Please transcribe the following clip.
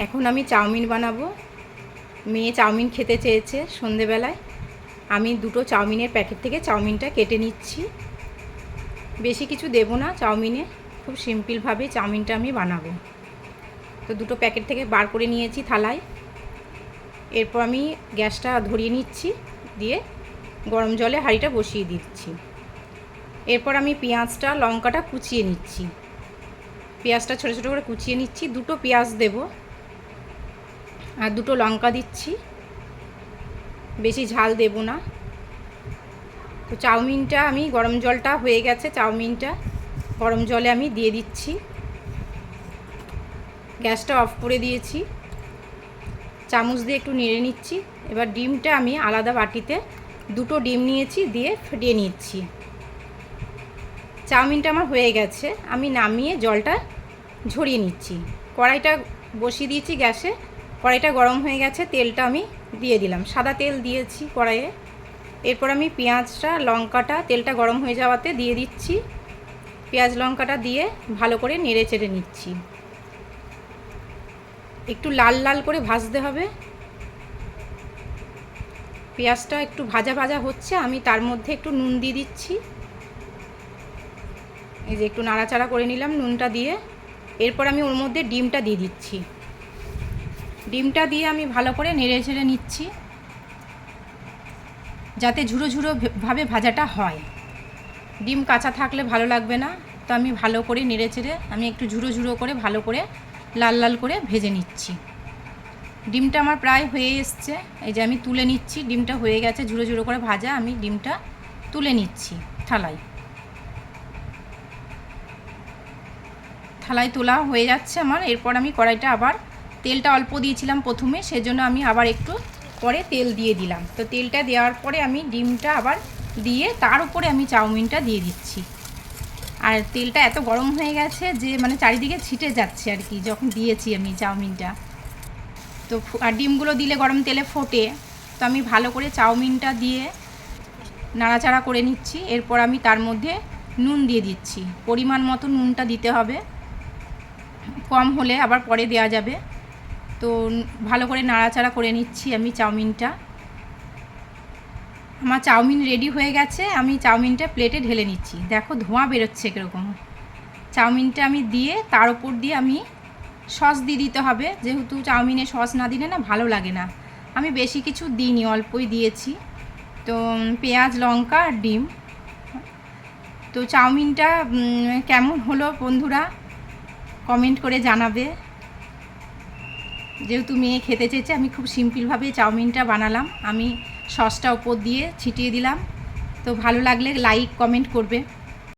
এখন আমি চাউমিন বানাবো। মেয়ে চাউমিন খেতে চেয়েছে সন্ধেবেলায়। আমি দুটো চাউমিনের প্যাকেট থেকে চাউমিনটা কেটে নিচ্ছি। বেশি কিছু দেব না চাউমিনে, খুব সিম্পলভাবে চাউমিনটা আমি বানাবো। তো দুটো প্যাকেট থেকে বার করে নিয়েছি থালায়। এরপর আমি গ্যাসটা ধরিয়ে নিচ্ছি, দিয়ে গরম জলে হাঁড়িটা বসিয়ে দিচ্ছি। এরপর আমি পেঁয়াজটা লঙ্কাটা কুচিয়ে নিচ্ছি। পেঁয়াজটা ছোটো ছোটো করে কুচিয়ে নিচ্ছি। দুটো পেঁয়াজ দেব আর দুটো লঙ্কা দিচ্ছি, বেশি ঝাল দেব না। তো চাউমিনটা আমি গরম জলটা হয়ে গেছে, চাউমিনটা গরম জলে আমি দিয়ে দিচ্ছি। গ্যাসটা অফ করে দিয়েছি। চামচ দিয়ে একটু নেড়ে নিচ্ছি। এবার ডিমটা আমি আলাদা বাটিতে দুটো ডিম নিয়েছি, দিয়ে ফেটিয়ে নিচ্ছি। চাউমিনটা আমার হয়ে গেছে, আমি নামিয়ে জলটা ঝরিয়ে নিচ্ছি। কড়াইটা বসিয়ে দিয়েছি গ্যাসে, কড়াইটা গরম হয়ে গেছে, তেলটা আমি দিয়ে দিলাম, সাদা তেল দিয়েছি কড়াইয়ে। এরপর আমি পেঁয়াজটা লঙ্কাটা তেলটা গরম হয়ে যাওয়াতে দিয়ে দিচ্ছি। পেঁয়াজ লঙ্কাটা দিয়ে ভালো করে নেড়ে চেড়ে নিচ্ছি। একটু লাল লাল করে ভাজতে হবে। পেঁয়াজটা একটু ভাজা ভাজা হচ্ছে, আমি তার মধ্যে একটু নুন দিয়ে দিচ্ছি। এই যে একটু নাড়াচাড়া করে নিলাম নুনটা দিয়ে। এরপর আমি ওর মধ্যে ডিমটা দিয়ে দিচ্ছি। ডিমটা দিয়ে আমি ভালো করে নেড়ে চেড়ে নিচ্ছি, যাতে ঝুরো ঝুরো ভাবে ভাজাটা হয়। ডিম কাঁচা থাকলে ভালো লাগবে না। তো আমি ভালো করে নেড়ে চেড়ে আমি একটু ঝুরো ঝুরো করে ভালো করে লাল লাল করে ভেজে নিচ্ছি। ডিমটা আমার প্রায় হয়ে এসছে। এই যে আমি তুলে নিচ্ছি, ডিমটা হয়ে গেছে ঝুরো ঝুরো করে ভাজা। আমি ডিমটা তুলে নিচ্ছি থালায়। থালায় তোলা হয়ে যাচ্ছে আমার। এরপর আমি কড়াইটা আবার, তেলটা অল্প দিয়েছিলাম প্রথমে, সেজন্য আমি আবার একটু পরে তেল দিয়ে দিলাম। তো তেলটা দেওয়ার পরে আমি ডিমটা আবার দিয়ে তার উপরে আমি চাউমিনটা দিয়ে দিচ্ছি। আর তেলটা এত গরম হয়ে গেছে যে মানে চারিদিকে ছিটে যাচ্ছে আর কি, যখন দিয়েছি আমি চাউমিনটা। তো আর ডিমগুলো দিলে গরম তেলে ফোটে। তো আমি ভালো করে চাউমিনটা দিয়ে নাড়াচাড়া করে নিচ্ছি। এরপর আমি তার মধ্যে নুন দিয়ে দিচ্ছি। পরিমাণ মতো নুনটা দিতে হবে, কম হলে আবার পরে দেওয়া যাবে। তো ভালো করে নাড়াচাড়া করে নিচ্ছি আমি চাউমিনটা। আমার চাউমিন রেডি হয়ে গেছে। আমি চাউমিনটা প্লেটে ঢেলে নিচ্ছি। দেখো ধোঁয়া বেরোচ্ছে কীরকম। চাউমিনটা আমি দিয়ে তার উপর দিয়ে আমি সস দিয়ে দিতে হবে, যেহেতু চাউমিনে সস না দিলে না ভালো লাগে না। আমি বেশি কিছু দিইনি, অল্পই দিয়েছি। তো পেঁয়াজ লঙ্কা আর ডিম। তো চাউমিনটা কেমন হলো বন্ধুরা কমেন্ট করে জানাবে। যেহেতু মেয়ে খেতে চেয়েছে, আমি খুব সিম্পলভাবে চাউমিনটা বানালাম। আমি সসটা উপর দিয়ে ছিটিয়ে দিলাম। তো ভালো লাগলে লাইক কমেন্ট করবে।